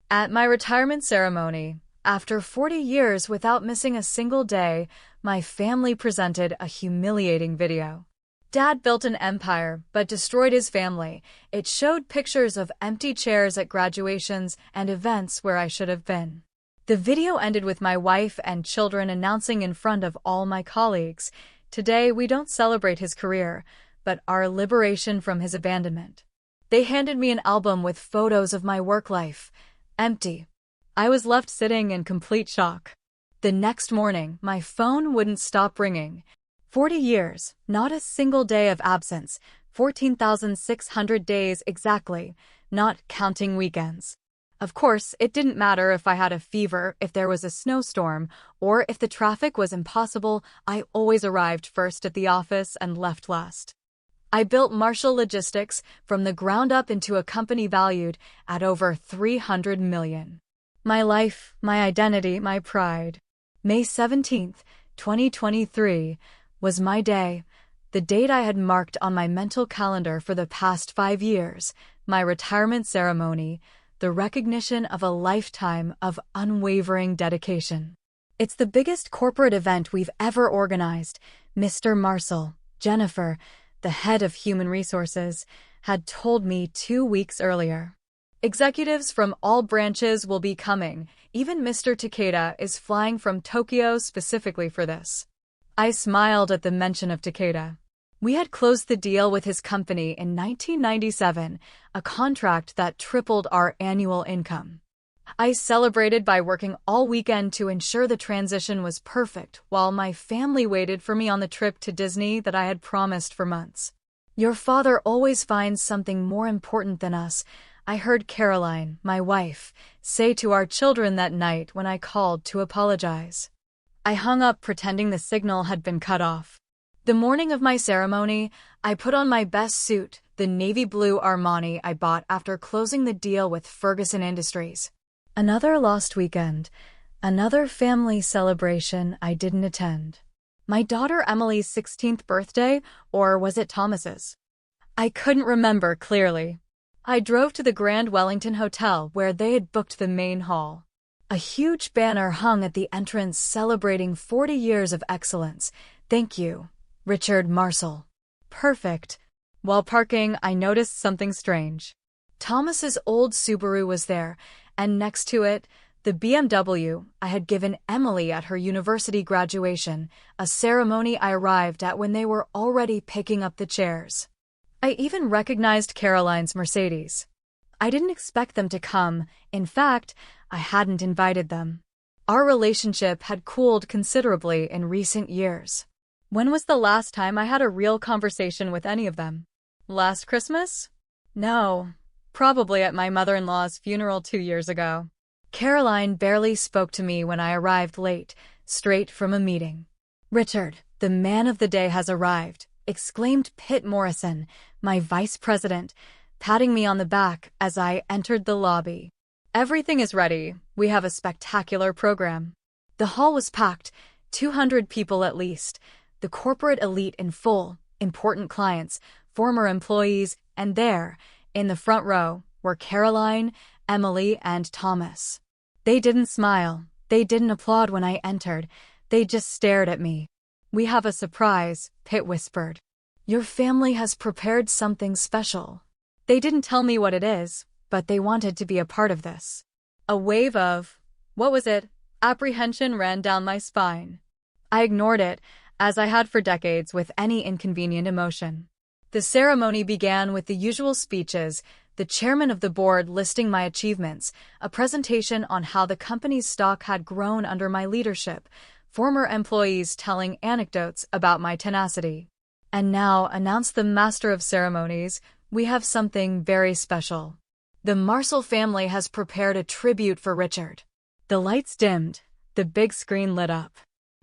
At my retirement ceremony, after 40 years without missing a single day, my family presented a humiliating video. Dad built an empire, but destroyed his family. It showed pictures of empty chairs at graduations and events where I should have been. The video ended with my wife and children announcing in front of all my colleagues, "Today we don't celebrate his career, but our liberation from his abandonment." They handed me an album with photos of my work life. Empty. I was left sitting in complete shock. The next morning, my phone wouldn't stop ringing. 40 years, not a single day of absence, 14,600 days exactly, not counting weekends. Of course, it didn't matter if I had a fever, if there was a snowstorm, or if the traffic was impossible. I always arrived first at the office and left last. I built Marshall Logistics from the ground up into a company valued at over $300 million. My life, my identity, my pride. May 17th, 2023, was my day, the date I had marked on my mental calendar for the past 5 years, my retirement ceremony, the recognition of a lifetime of unwavering dedication. It's the biggest corporate event we've ever organized. Mr. Marshall, Jennifer, the head of human resources, had told me 2 weeks earlier. Executives from all branches will be coming. Even Mr. Takeda is flying from Tokyo specifically for this. I smiled at the mention of Takeda. We had closed the deal with his company in 1997, a contract that tripled our annual income. I celebrated by working all weekend to ensure the transition was perfect while my family waited for me on the trip to Disney that I had promised for months. "Your father always finds something more important than us," I heard Caroline, my wife, say to our children that night when I called to apologize. I hung up pretending the signal had been cut off. The morning of my ceremony, I put on my best suit, the navy blue Armani I bought after closing the deal with Ferguson Industries. Another lost weekend, another family celebration I didn't attend. My daughter Emily's 16th birthday, or was it Thomas's? I couldn't remember clearly. I drove to the Grand Wellington Hotel where they had booked the main hall. A huge banner hung at the entrance celebrating 40 years of excellence. "Thank you, Richard Marshall." Perfect. While parking, I noticed something strange. Thomas's old Subaru was there, and next to it, the BMW I had given Emily at her university graduation, a ceremony I arrived at when they were already picking up the chairs. I even recognized Caroline's Mercedes. I didn't expect them to come. In fact, I hadn't invited them. Our relationship had cooled considerably in recent years. When was the last time I had a real conversation with any of them? Last Christmas? No. Probably at my mother-in-law's funeral 2 years ago. Caroline barely spoke to me when I arrived late, straight from a meeting. "Richard, the man of the day has arrived," exclaimed Pitt Morrison, my vice president, patting me on the back as I entered the lobby. "Everything is ready. We have a spectacular program." The hall was packed, 200 people at least, the corporate elite in full, important clients, former employees, and there, in the front row, were Caroline, Emily, and Thomas. They didn't smile. They didn't applaud when I entered. They just stared at me. "We have a surprise," Pitt whispered. "Your family has prepared something special." They didn't tell me what it is, but they wanted to be a part of this. A wave of, what was it, apprehension ran down my spine. I ignored it, as I had for decades with any inconvenient emotion. The ceremony began with the usual speeches, the chairman of the board listing my achievements, a presentation on how the company's stock had grown under my leadership, former employees telling anecdotes about my tenacity. And now, announced the master of ceremonies, we have something very special. The Marshall family has prepared a tribute for Richard. The lights dimmed, the big screen lit up.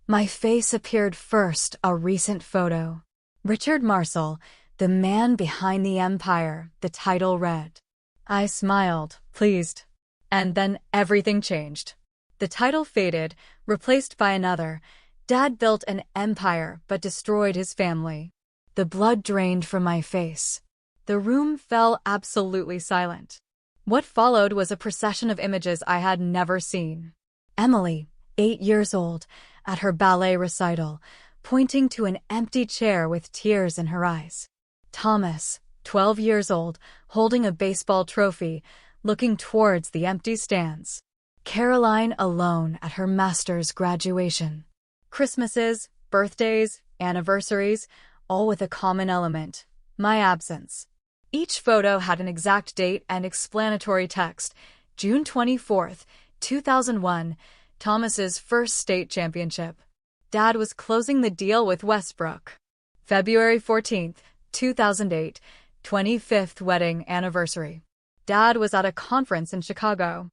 My face appeared first, a recent photo. Richard Marshall, the man behind the empire, the title read. I smiled, pleased. And then everything changed. The title faded, replaced by another. Dad built an empire but destroyed his family. The blood drained from my face. The room fell absolutely silent. What followed was a procession of images I had never seen. Emily, 8 years old, at her ballet recital, pointing to an empty chair with tears in her eyes. Thomas, 12 years old, holding a baseball trophy, looking towards the empty stands. Caroline alone at her master's graduation. Christmases, birthdays, anniversaries, all with a common element: my absence. Each photo had an exact date and explanatory text: June 24th, 2001, Thomas's first state championship. Dad was closing the deal with Westbrook. February 14th, 2008, 25th wedding anniversary. Dad was at a conference in Chicago.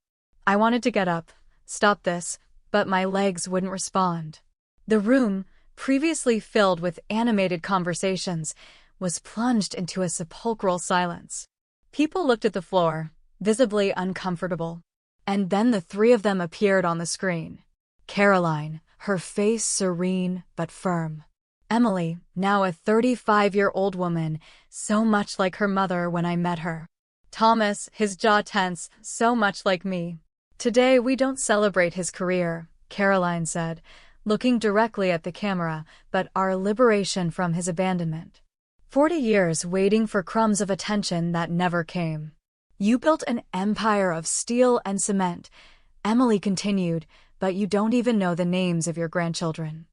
I wanted to get up, stop this, but my legs wouldn't respond. The room, previously filled with animated conversations, was plunged into a sepulchral silence. People looked at the floor, visibly uncomfortable. And then the three of them appeared on the screen. Caroline, her face serene but firm. Emily, now a 35-year-old woman, so much like her mother when I met her. Thomas, his jaw tense, so much like me. Today we don't celebrate his career, Caroline said, looking directly at the camera, but our liberation from his abandonment. 40 years waiting for crumbs of attention that never came. You built an empire of steel and cement, Emily continued, but you don't even know the names of your grandchildren.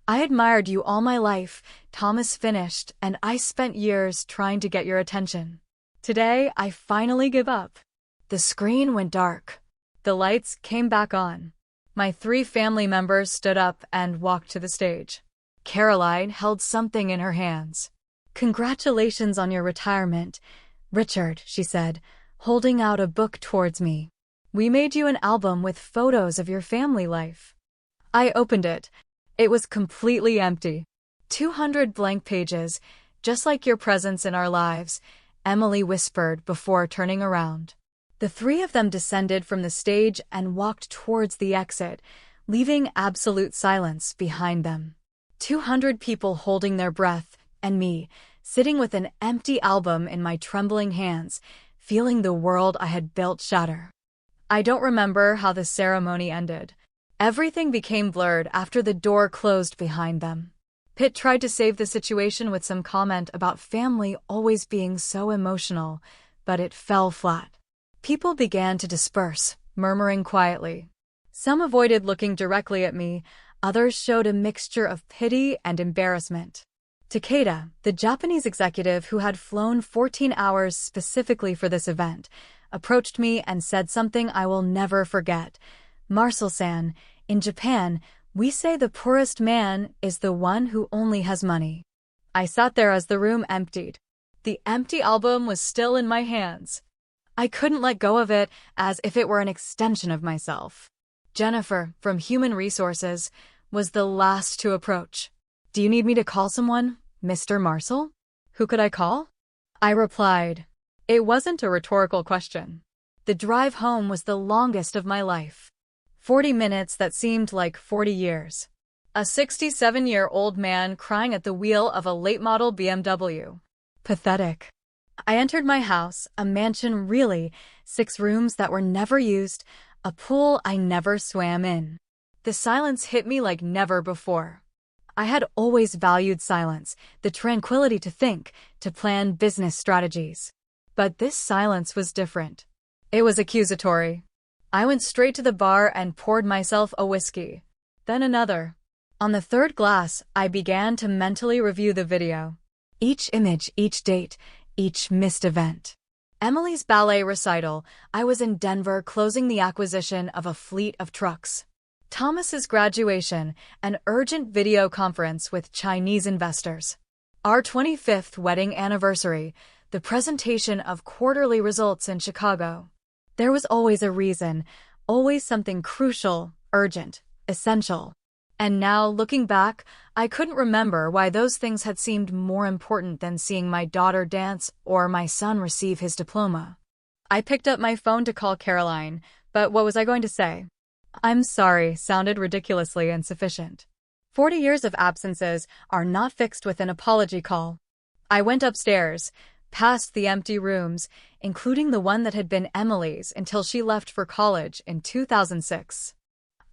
I admired you all my life, Thomas finished, and I spent years trying to get your attention. Today, I finally give up. The screen went dark. The lights came back on. My 3 family members stood up and walked to the stage. Caroline held something in her hands. Congratulations on your retirement, Richard, she said, holding out a book towards me. We made you an album with photos of your family life. I opened it. It was completely empty. 200 blank pages, just like your presence in our lives, Emily whispered before turning around. The 3 of them descended from the stage and walked towards the exit, leaving absolute silence behind them. 200 people holding their breath, and me, sitting with an empty album in my trembling hands, feeling the world I had built shatter. I don't remember how the ceremony ended. Everything became blurred after the door closed behind them. Pitt tried to save the situation with some comment about family always being so emotional, but it fell flat. People began to disperse, murmuring quietly. Some avoided looking directly at me, others showed a mixture of pity and embarrassment. Takeda, the Japanese executive who had flown 14 hours specifically for this event, approached me and said something I will never forget. Marcel-san, in Japan, we say the poorest man is the one who only has money. I sat there as the room emptied. The empty album was still in my hands. I couldn't let go of it as if it were an extension of myself. Jennifer, from Human Resources, was the last to approach. Do you need me to call someone, Mr. Marcel? Who could I call? I replied. It wasn't a rhetorical question. The drive home was the longest of my life. 40 minutes that seemed like 40 years. A 67-year-old man crying at the wheel of a late-model BMW. Pathetic. I entered my house, a mansion really, 6 rooms that were never used, a pool I never swam in. The silence hit me like never before. I had always valued silence, the tranquility to think, to plan business strategies. But this silence was different. It was accusatory. I went straight to the bar and poured myself a whiskey. Then another. On the 3rd glass, I began to mentally review the video. Each image, each date, each missed event. Emily's ballet recital, I was in Denver closing the acquisition of a fleet of trucks. Thomas's graduation, an urgent video conference with Chinese investors. Our 25th wedding anniversary, the presentation of quarterly results in Chicago. There was always a reason, always something crucial, urgent, essential. And now, looking back, I couldn't remember why those things had seemed more important than seeing my daughter dance or my son receive his diploma. I picked up my phone to call Caroline, but what was I going to say? I'm sorry sounded ridiculously insufficient. 40 years of absences are not fixed with an apology call. I went upstairs, past the empty rooms, including the one that had been Emily's until she left for college in 2006.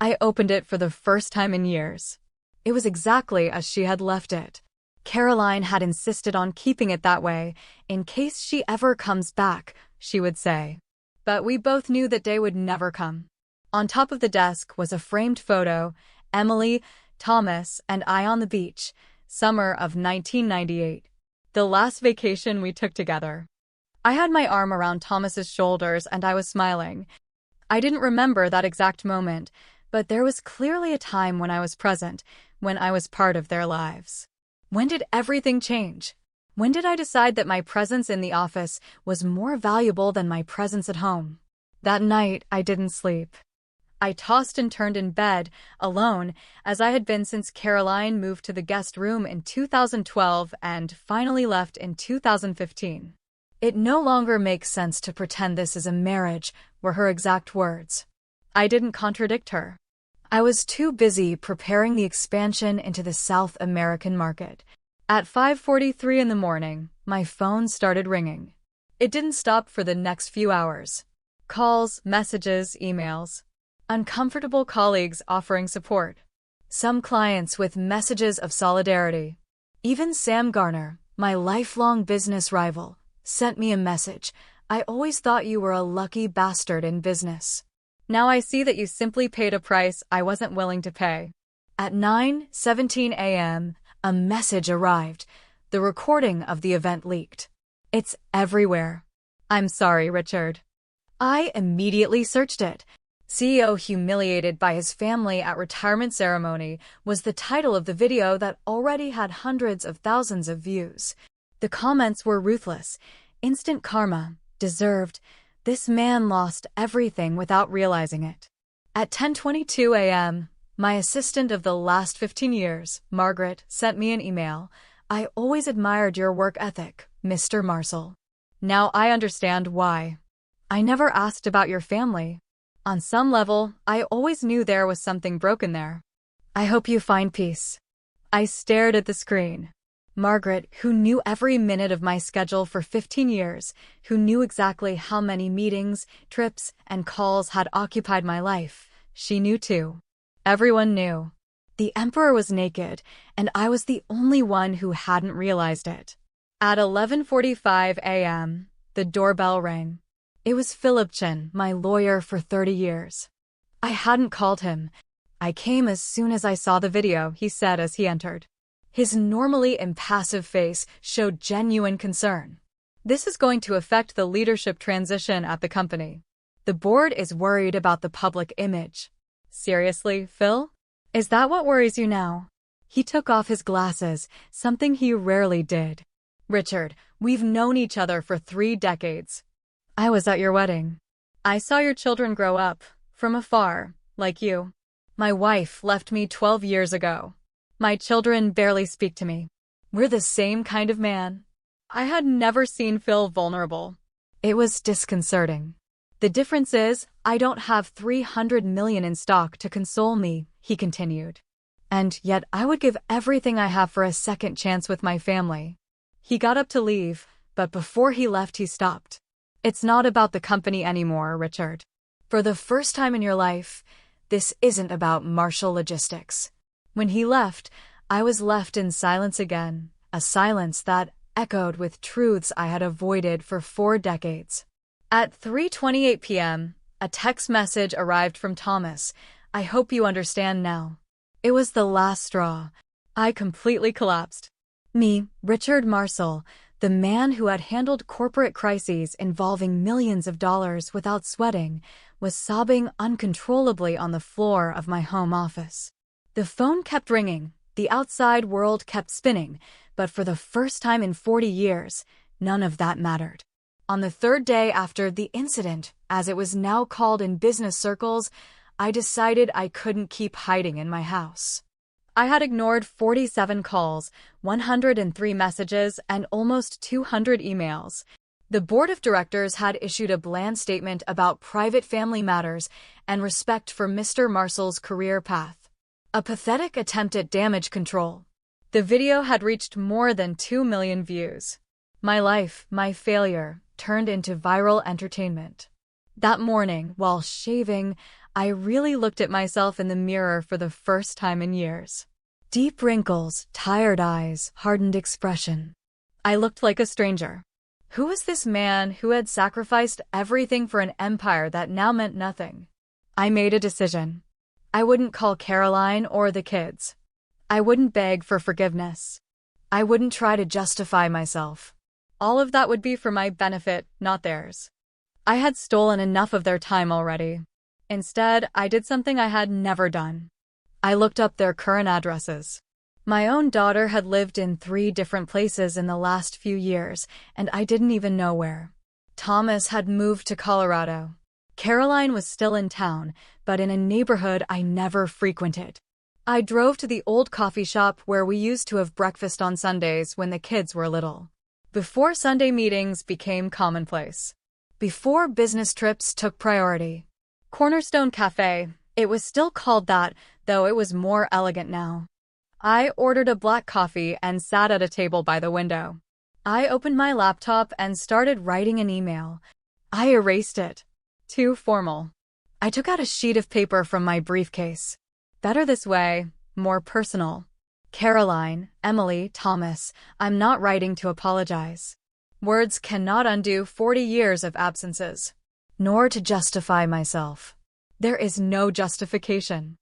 I opened it for the first time in years. It was exactly as she had left it. Caroline had insisted on keeping it that way, in case she ever comes back, she would say. But we both knew that day would never come. On top of the desk was a framed photo, Emily, Thomas, and I on the beach, summer of 1998. The last vacation we took together. I had my arm around Thomas's shoulders and I was smiling. I didn't remember that exact moment, but there was clearly a time when I was present, when I was part of their lives. When did everything change? When did I decide that my presence in the office was more valuable than my presence at home? That night, I didn't sleep. I tossed and turned in bed, alone, as I had been since Caroline moved to the guest room in 2012 and finally left in 2015. It no longer makes sense to pretend this is a marriage, were her exact words. I didn't contradict her. I was too busy preparing the expansion into the South American market. At 5:43 in the morning, my phone started ringing. It didn't stop for the next few hours. Calls, messages, emails. Uncomfortable colleagues offering support. Some clients with messages of solidarity. Even Sam Garner, my lifelong business rival, sent me a message. I always thought you were a lucky bastard in business. Now I see that you simply paid a price I wasn't willing to pay. At 9:17 a.m., a message arrived. The recording of the event leaked. It's everywhere. I'm sorry, Richard. I immediately searched it. CEO humiliated by his family at retirement ceremony was the title of the video that already had hundreds of thousands of views. The comments were ruthless. Instant karma. Deserved. This man lost everything without realizing it. At 10:22 a.m., my assistant of the last 15 years, Margaret, sent me an email. I always admired your work ethic, Mr. Marcel. Now I understand why. I never asked about your family. On some level, I always knew there was something broken there. I hope you find peace. I stared at the screen. Margaret, who knew every minute of my schedule for 15 years, who knew exactly how many meetings, trips, and calls had occupied my life, she knew too. Everyone knew. The emperor was naked, and I was the only one who hadn't realized it. At 11:45 a.m., the doorbell rang. It was Philip Chen, my lawyer for 30 years. I hadn't called him. I came as soon as I saw the video, he said as he entered. His normally impassive face showed genuine concern. This is going to affect the leadership transition at the company. The board is worried about the public image. Seriously, Phil? Is that what worries you now? He took off his glasses, something he rarely did. Richard, we've known each other for 3 decades. I was at your wedding. I saw your children grow up, from afar, like you. My wife left me 12 years ago. My children barely speak to me. We're the same kind of man. I had never seen Phil vulnerable. It was disconcerting. The difference is, I don't have $300 million in stock to console me, he continued. And yet I would give everything I have for a second chance with my family. He got up to leave, but before he left he stopped. It's not about the company anymore, Richard. For the first time in your life, this isn't about Marshall Logistics. When he left, I was left in silence again, a silence that echoed with truths I had avoided for 4 decades. At 3:28 p.m., a text message arrived from Thomas. I hope you understand now. It was the last straw. I completely collapsed. Me, Richard Marcel, the man who had handled corporate crises involving millions of dollars without sweating, was sobbing uncontrollably on the floor of my home office. The phone kept ringing, the outside world kept spinning, but for the first time in 40 years, none of that mattered. On the 3rd day after the incident, as it was now called in business circles, I decided I couldn't keep hiding in my house. I had ignored 47 calls, 103 messages, and almost 200 emails. The board of directors had issued a bland statement about private family matters and respect for Mr. Marcel's career path. A pathetic attempt at damage control. The video had reached more than 2 million views. My life, my failure, turned into viral entertainment. That morning, while shaving, I really looked at myself in the mirror for the first time in years. Deep wrinkles, tired eyes, hardened expression. I looked like a stranger. Who was this man who had sacrificed everything for an empire that now meant nothing? I made a decision. I wouldn't call Caroline or the kids. I wouldn't beg for forgiveness. I wouldn't try to justify myself. All of that would be for my benefit, not theirs. I had stolen enough of their time already. Instead, I did something I had never done. I looked up their current addresses. My own daughter had lived in 3 different places in the last few years, and I didn't even know where. Thomas had moved to Colorado. Caroline was still in town, but in a neighborhood I never frequented. I drove to the old coffee shop where we used to have breakfast on Sundays when the kids were little. Before Sunday meetings became commonplace. Before business trips took priority. Cornerstone Cafe, it was still called that, though it was more elegant now. I ordered a black coffee and sat at a table by the window. I opened my laptop and started writing an email. I erased it. Too formal. I took out a sheet of paper from my briefcase. Better this way, more personal. Caroline, Emily, Thomas, I'm not writing to apologize. Words cannot undo 40 years of absences. Nor to justify myself. There is no justification.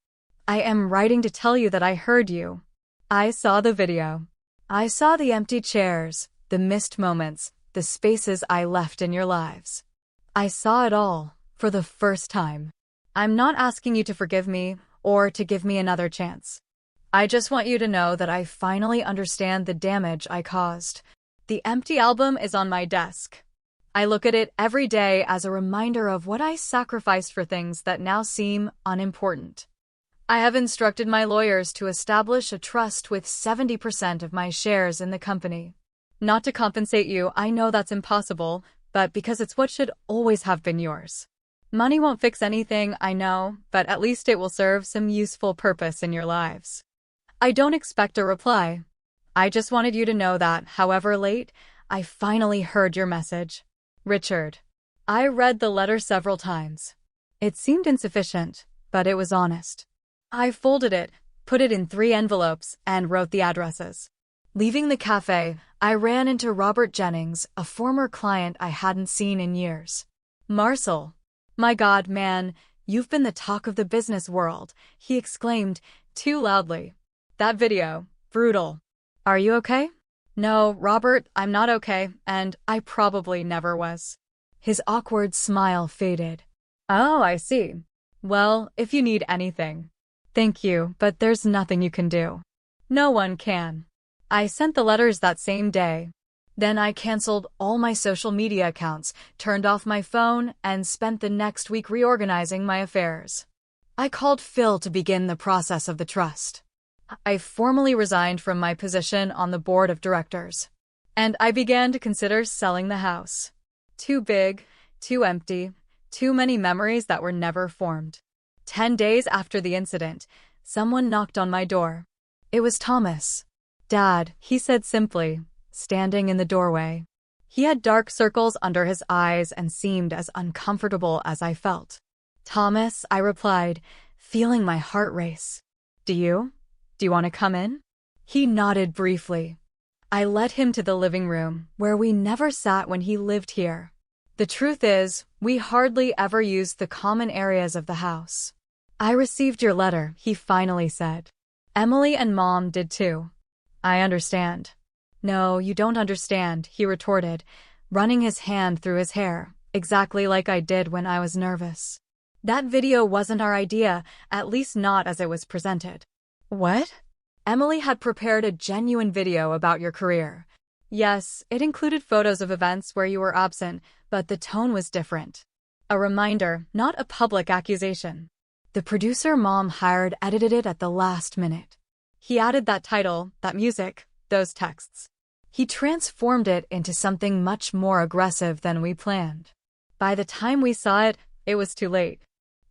I am writing to tell you that I heard you. I saw the video. I saw the empty chairs, the missed moments, the spaces I left in your lives. I saw it all, for the first time. I'm not asking you to forgive me, or to give me another chance. I just want you to know that I finally understand the damage I caused. The empty album is on my desk. I look at it every day as a reminder of what I sacrificed for things that now seem unimportant. I have instructed my lawyers to establish a trust with 70% of my shares in the company. Not to compensate you, I know that's impossible, but because it's what should always have been yours. Money won't fix anything, I know, but at least it will serve some useful purpose in your lives. I don't expect a reply. I just wanted you to know that, however late, I finally heard your message. Richard. I read the letter several times. It seemed insufficient, but it was honest. I folded it, put it in 3 envelopes, and wrote the addresses. Leaving the cafe, I ran into Robert Jennings, a former client I hadn't seen in years. Marcel. My God, man, you've been the talk of the business world, he exclaimed, too loudly. That video, brutal. Are you okay? No, Robert, I'm not okay, and I probably never was. His awkward smile faded. Oh, I see. Well, if you need anything. Thank you, but there's nothing you can do. No one can. I sent the letters that same day. Then I canceled all my social media accounts, turned off my phone, and spent the next week reorganizing my affairs. I called Phil to begin the process of the trust. I formally resigned from my position on the board of directors. And I began to consider selling the house. Too big, too empty, too many memories that were never formed. 10 days after the incident, someone knocked on my door. It was Thomas. Dad, he said simply, standing in the doorway. He had dark circles under his eyes and seemed as uncomfortable as I felt. Thomas, I replied, feeling my heart race. Do you want to come in? He nodded briefly. I led him to the living room, where we never sat when he lived here. The truth is, we hardly ever used the common areas of the house. I received your letter, he finally said. Emily and Mom did too. I understand. No, you don't understand, he retorted, running his hand through his hair, exactly like I did when I was nervous. That video wasn't our idea, at least not as it was presented. What? Emily had prepared a genuine video about your career. Yes, it included photos of events where you were absent, but the tone was different. A reminder, not a public accusation. The producer Mom hired edited it at the last minute. He added that title, that music, those texts. He transformed it into something much more aggressive than we planned. By the time we saw it, it was too late.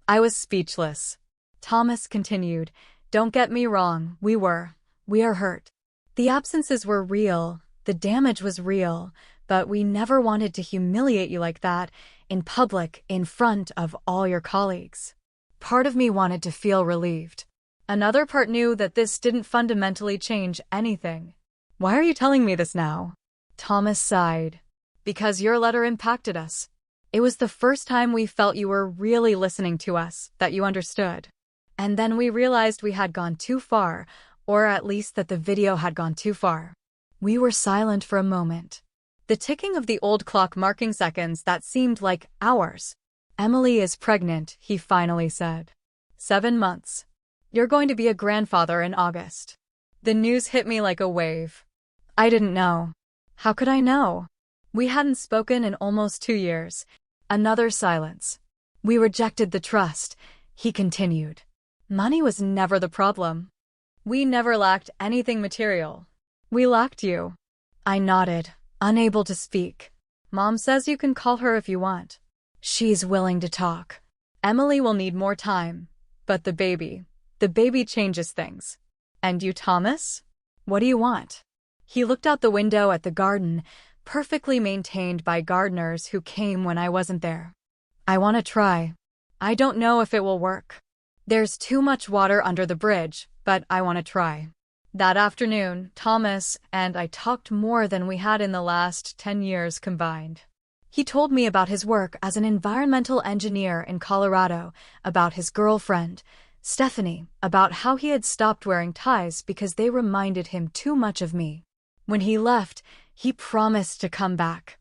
I was speechless. Thomas continued, Don't get me wrong, we are hurt. The absences were real, the damage was real, But we never wanted to humiliate you like that, in public, in front of all your colleagues. Part of me wanted to feel relieved. Another part knew that this didn't fundamentally change anything. Why are you telling me this now? Thomas sighed. Because your letter impacted us. It was the first time we felt you were really listening to us, that you understood. And then we realized we had gone too far, or at least that the video had gone too far. We were silent for a moment. The ticking of the old clock marking seconds that seemed like hours. Emily is pregnant, he finally said. 7 months. You're going to be a grandfather in August. The news hit me like a wave. I didn't know. How could I know? We hadn't spoken in almost 2 years. Another silence. We rejected the trust, he continued. Money was never the problem. We never lacked anything material. We lacked you. I nodded, unable to speak. Mom says you can call her if you want. She's willing to talk. Emily will need more time. But the baby changes things. And you, Thomas? What do you want? He looked out the window at the garden, perfectly maintained by gardeners who came when I wasn't there. I want to try. I don't know if it will work. There's too much water under the bridge, but I want to try. That afternoon, Thomas and I talked more than we had in the last 10 years combined. He told me about his work as an environmental engineer in Colorado, about his girlfriend, Stephanie, about how he had stopped wearing ties because they reminded him too much of me. When he left, he promised to come back.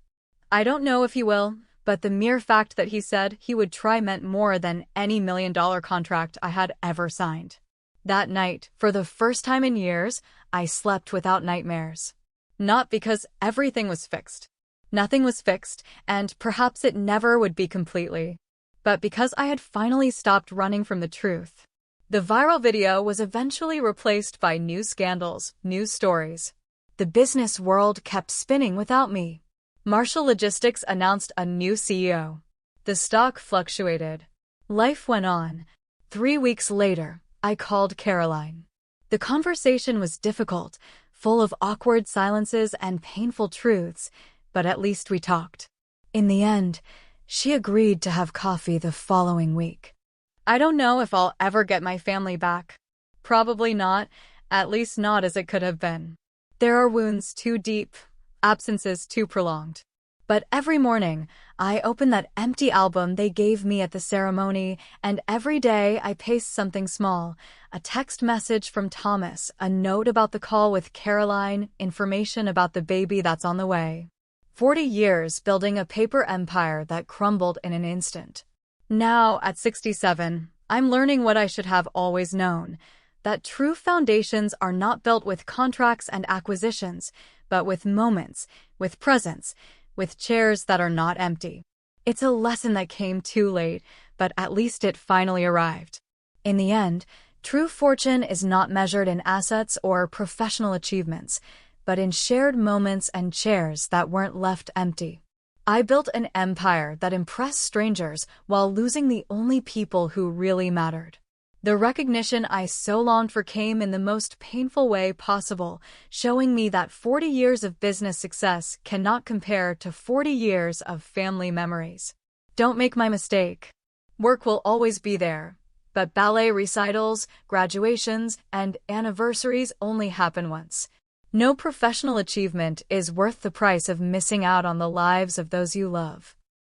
I don't know if he will, but the mere fact that he said he would try meant more than any $1 million contract I had ever signed. That night, for the first time in years, I slept without nightmares. Not because everything was fixed. Nothing was fixed, and perhaps it never would be completely. But because I had finally stopped running from the truth. The viral video was eventually replaced by new scandals, new stories. The business world kept spinning without me. Marshall Logistics announced a new CEO. The stock fluctuated. Life went on. 3 weeks later, I called Caroline. The conversation was difficult, full of awkward silences and painful truths, but at least we talked. In the end, she agreed to have coffee the following week. I don't know if I'll ever get my family back. Probably not, at least not as it could have been. There are wounds too deep, absences too prolonged. But every morning, I open that empty album they gave me at the ceremony, and every day I paste something small, a text message from Thomas, a note about the call with Caroline, information about the baby that's on the way. 40 years building a paper empire that crumbled in an instant. Now, at 67, I'm learning what I should have always known. That true foundations are not built with contracts and acquisitions, but with moments, with presence, with chairs that are not empty. It's a lesson that came too late, but at least it finally arrived. In the end, true fortune is not measured in assets or professional achievements, but in shared moments and chairs that weren't left empty. I built an empire that impressed strangers while losing the only people who really mattered. The recognition I so longed for came in the most painful way possible, showing me that 40 years of business success cannot compare to 40 years of family memories. Don't make my mistake. Work will always be there, but ballet recitals, graduations, and anniversaries only happen once. No professional achievement is worth the price of missing out on the lives of those you love.